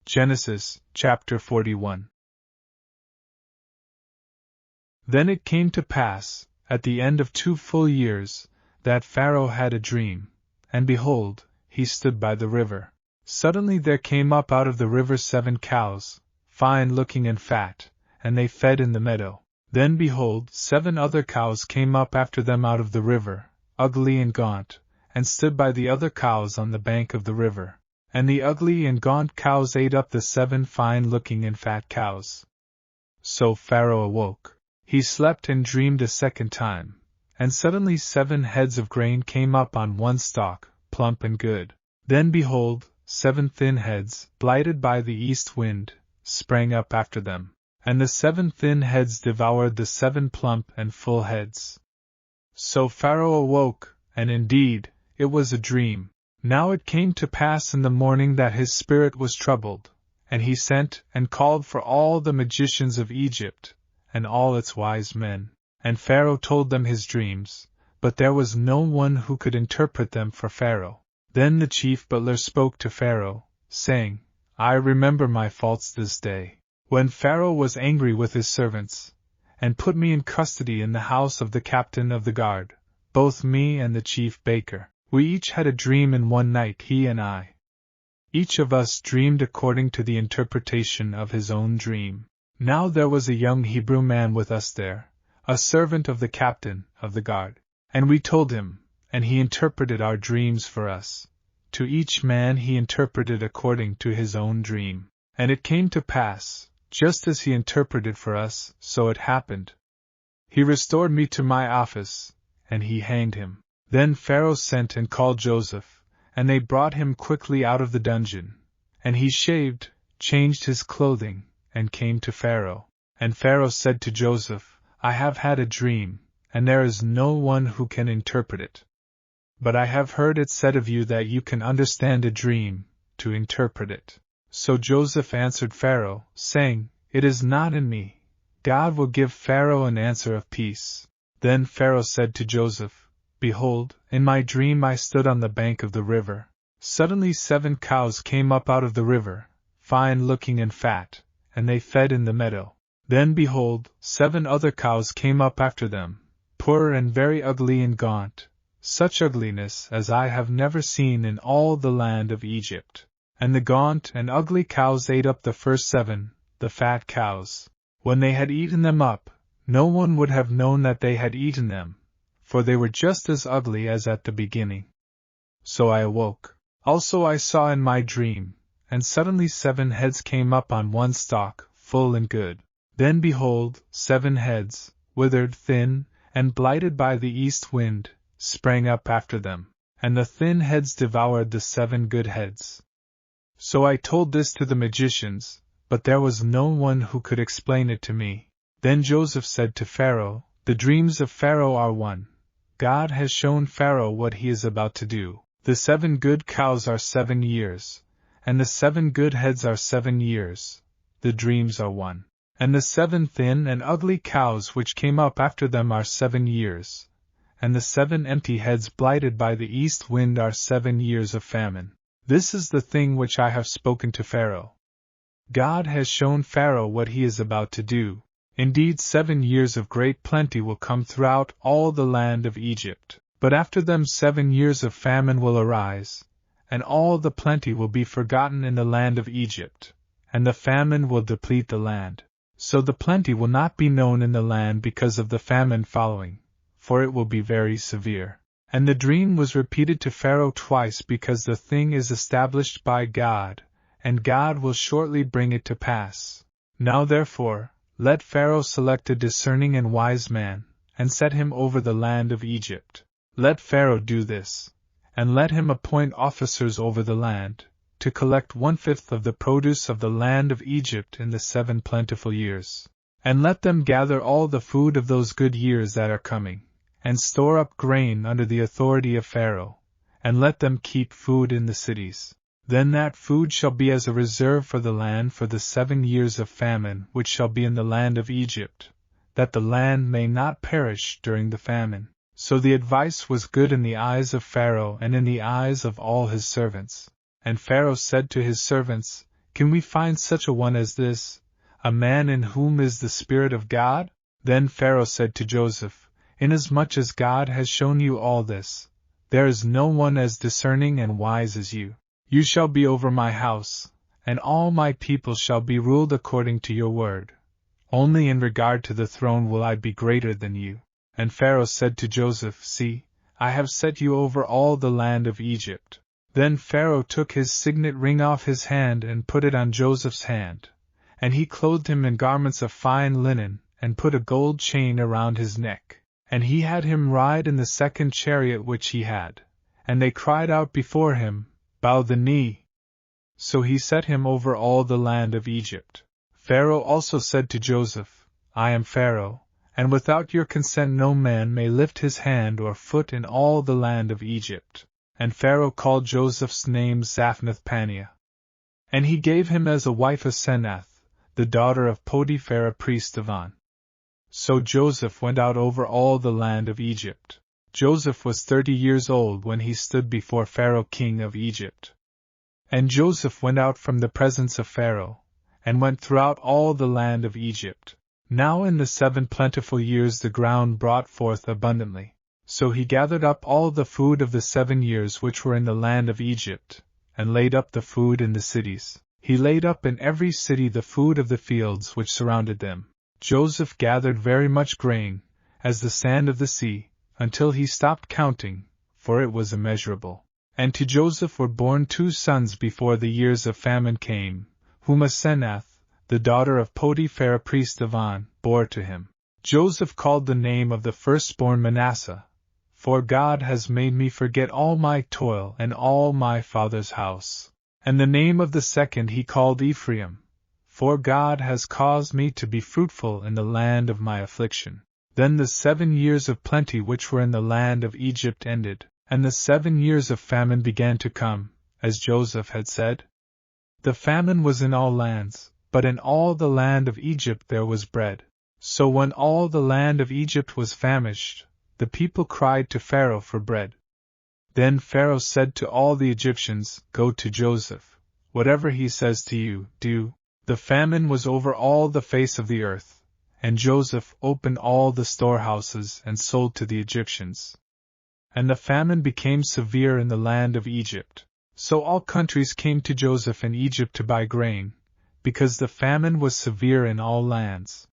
Genesis, chapter 41. Then it came to pass, at the end of 2 full years, that Pharaoh had a dream, and behold, he stood by the river. Suddenly there came up out of the river 7 cows, fine-looking and fat, and they fed in the meadow. Then behold, 7 other cows came up after them out of the river, ugly and gaunt, and stood by the other cows on the bank of the river. And the ugly and gaunt cows ate up the 7 fine-looking and fat cows. So Pharaoh awoke. He slept and dreamed a second time, and suddenly 7 heads of grain came up on one stalk, plump and good. Then behold, 7 thin heads, blighted by the east wind, sprang up after them, and the 7 thin heads devoured the 7 plump and full heads. So Pharaoh awoke, and indeed, it was a dream. Now it came to pass in the morning that his spirit was troubled, and he sent and called for all the magicians of Egypt, and all its wise men, and Pharaoh told them his dreams, but there was no one who could interpret them for Pharaoh. Then the chief butler spoke to Pharaoh, saying, I remember my faults this day, when Pharaoh was angry with his servants, and put me in custody in the house of the captain of the guard, both me and the chief baker. We each had a dream in one night, he and I. Each of us dreamed according to the interpretation of his own dream. Now there was a young Hebrew man with us there, a servant of the captain of the guard, and we told him, and he interpreted our dreams for us. To each man he interpreted according to his own dream. And it came to pass, just as he interpreted for us, so it happened. He restored me to my office, and he hanged him. Then Pharaoh sent and called Joseph, and they brought him quickly out of the dungeon. And he shaved, changed his clothing, and came to Pharaoh. And Pharaoh said to Joseph, I have had a dream, and there is no one who can interpret it. But I have heard it said of you that you can understand a dream, to interpret it. So Joseph answered Pharaoh, saying, It is not in me. God will give Pharaoh an answer of peace. Then Pharaoh said to Joseph, Behold, in my dream I stood on the bank of the river. Suddenly 7 cows came up out of the river, fine-looking and fat, and they fed in the meadow. Then behold, 7 other cows came up after them, poor and very ugly and gaunt, such ugliness as I have never seen in all the land of Egypt. And the gaunt and ugly cows ate up the first 7, the fat cows. When they had eaten them up, no one would have known that they had eaten them, for they were just as ugly as at the beginning. So I awoke. Also I saw in my dream, and suddenly 7 heads came up on one stalk, full and good. Then behold, 7 heads, withered, thin, and blighted by the east wind, sprang up after them, and the thin heads devoured the 7 good heads. So I told this to the magicians, but there was no one who could explain it to me. Then Joseph said to Pharaoh, The dreams of Pharaoh are one. God has shown Pharaoh what he is about to do. The 7 good cows are 7 years, and the 7 good heads are 7 years. The dreams are one. And the 7 thin and ugly cows which came up after them are 7 years. And the 7 empty heads blighted by the east wind are 7 years of famine. This is the thing which I have spoken to Pharaoh. God has shown Pharaoh what he is about to do. Indeed, 7 years of great plenty will come throughout all the land of Egypt. But after them 7 years of famine will arise, and all the plenty will be forgotten in the land of Egypt, and the famine will deplete the land. So the plenty will not be known in the land because of the famine following, for it will be very severe. And the dream was repeated to Pharaoh twice because the thing is established by God, and God will shortly bring it to pass. Now therefore, let Pharaoh select a discerning and wise man, and set him over the land of Egypt. Let Pharaoh do this, and let him appoint officers over the land, to collect 1/5 of the produce of the land of Egypt in the 7 plentiful years. And let them gather all the food of those good years that are coming, and store up grain under the authority of Pharaoh, and let them keep food in the cities. Then that food shall be as a reserve for the land for the 7 years of famine which shall be in the land of Egypt, that the land may not perish during the famine. So the advice was good in the eyes of Pharaoh and in the eyes of all his servants. And Pharaoh said to his servants, Can we find such a one as this, a man in whom is the Spirit of God? Then Pharaoh said to Joseph, Inasmuch as God has shown you all this, there is no one as discerning and wise as you. You shall be over my house, and all my people shall be ruled according to your word. Only in regard to the throne will I be greater than you. And Pharaoh said to Joseph, See, I have set you over all the land of Egypt. Then Pharaoh took his signet ring off his hand and put it on Joseph's hand, and he clothed him in garments of fine linen, and put a gold chain around his neck. And he had him ride in the second chariot which he had. And they cried out before him, Bow the knee. So he set him over all the land of Egypt. Pharaoh also said to Joseph, I am Pharaoh, and without your consent no man may lift his hand or foot in all the land of Egypt. And Pharaoh called Joseph's name Zaphnath-Paneah. And he gave him as a wife Asenath, the daughter of Potiphar, a priest of On. So Joseph went out over all the land of Egypt. Joseph was 30 years old when he stood before Pharaoh king of Egypt. And Joseph went out from the presence of Pharaoh, and went throughout all the land of Egypt. Now in the 7 plentiful years the ground brought forth abundantly. So he gathered up all the food of the 7 years which were in the land of Egypt, and laid up the food in the cities. He laid up in every city the food of the fields which surrounded them. Joseph gathered very much grain, as the sand of the sea, until he stopped counting, for it was immeasurable. And to Joseph were born 2 sons before the years of famine came, whom Asenath, the daughter of Potiphar, a priest of On, bore to him. Joseph called the name of the firstborn Manasseh, for God has made me forget all my toil and all my father's house. And the name of the second he called Ephraim, for God has caused me to be fruitful in the land of my affliction. Then the 7 years of plenty which were in the land of Egypt ended, and the 7 years of famine began to come, as Joseph had said. The famine was in all lands, but in all the land of Egypt there was bread. So when all the land of Egypt was famished, the people cried to Pharaoh for bread. Then Pharaoh said to all the Egyptians, Go to Joseph. Whatever he says to you, do. The famine was over all the face of the earth, and Joseph opened all the storehouses and sold to the Egyptians. And the famine became severe in the land of Egypt. So all countries came to Joseph in Egypt to buy grain, because the famine was severe in all lands.